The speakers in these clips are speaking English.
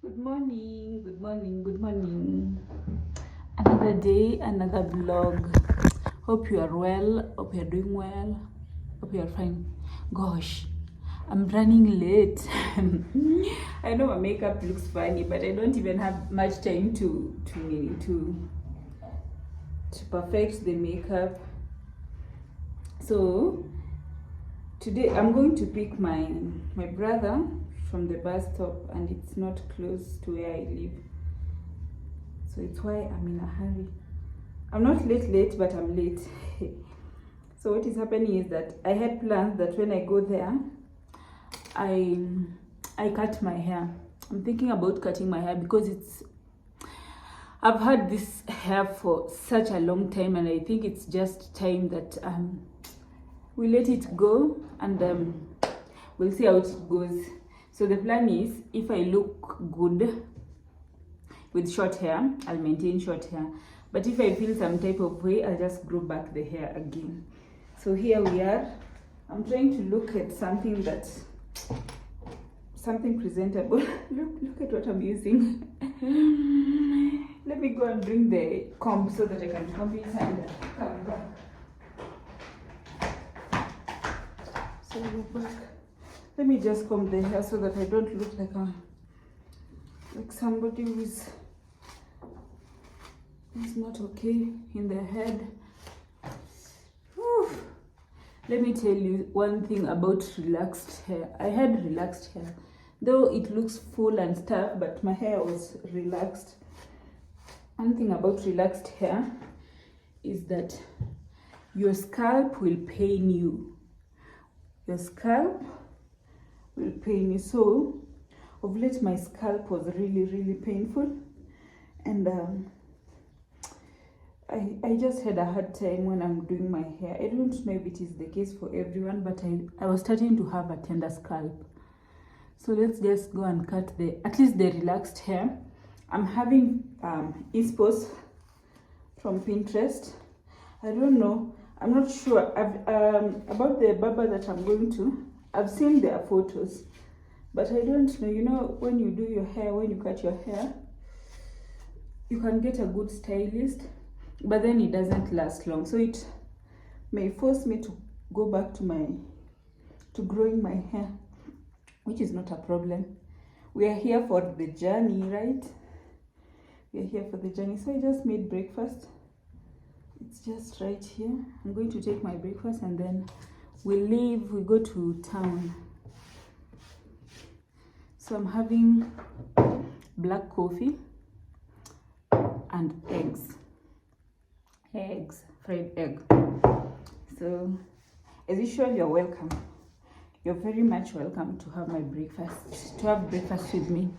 Good morning, good morning, good morning. Another day, another vlog. Hope you are well, hope you are doing well, hope you are fine. Gosh, I'm running late. I know my makeup looks funny, but I don't even have much time to perfect the makeup. So today I'm going to pick my brother from the bus stop, and it's not close to where I live, so it's why I'm in a hurry. I'm not late, but I'm late. So what is happening is that I had plans that when I go there, I cut my hair. I'm thinking about cutting my hair because I've had this hair for such a long time, and I think it's just time that we let it go, and we'll see how it goes. So the plan is, if I look good with short hair, I'll maintain short hair. But if I feel some type of way, I'll just grow back the hair again. So here we are. I'm trying to look at something presentable. Look at what I'm using. Let me go and bring the comb so that I can comb it and come back. So we're back. Let me just comb the hair so that I don't look like somebody who's not okay in their head. Whew. Let me tell you one thing about relaxed hair. I had relaxed hair, though it looks full and stuff, but my hair was relaxed. One thing about relaxed hair is that your scalp will pain you. Your scalp will pain you. So of late my scalp was really painful, and I just had a hard time when I'm doing my hair. I don't know if it is the case for everyone, but I was starting to have a tender scalp. So let's just go and cut at least the relaxed hair. I'm having inspos from Pinterest. I don't know, I'm not sure about the barber that I'm going to. I've seen their photos, but I don't know. You know, when you do your hair, when you cut your hair, you can get a good stylist, but then it doesn't last long. So it may force me to go back to growing my hair, which is not a problem. We are here for the journey, right? We are here for the journey. So I just made breakfast. It's just right here. I'm going to take my breakfast and then we leave, we go to town. So I'm having black coffee and fried egg. So as usual, you're welcome. You're very much welcome to have my breakfast, to have breakfast with me.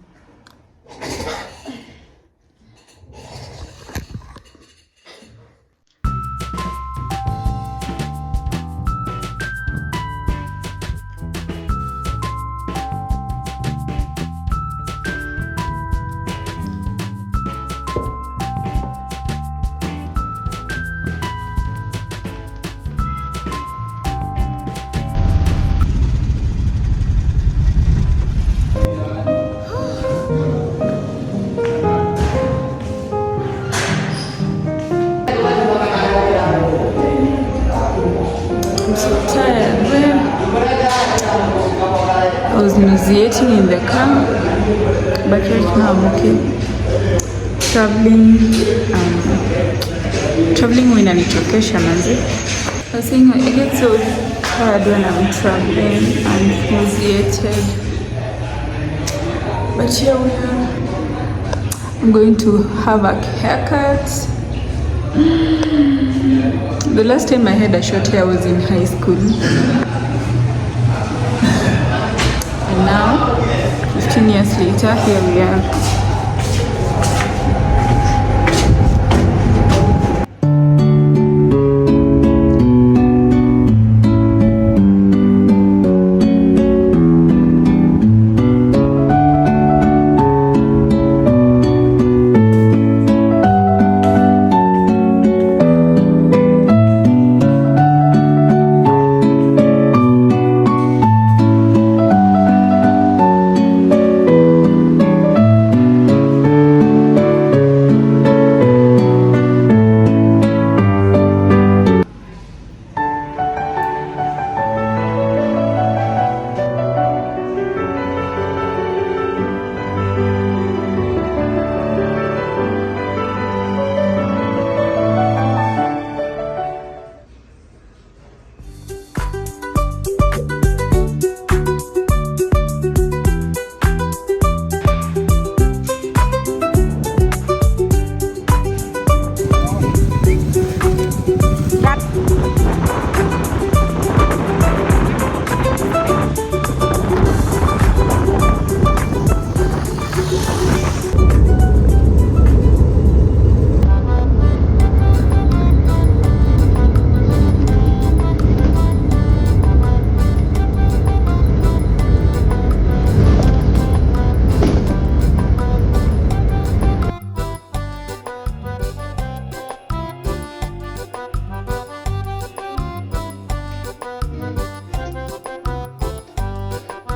I was nauseating in the car, but right now I'm okay. Traveling when I'm vacation, I was saying I get so tired when I'm traveling and nauseated. But here we are. I'm going to have a haircut. The last time I had a short hair was in high school. And now, 15 years later, here we are.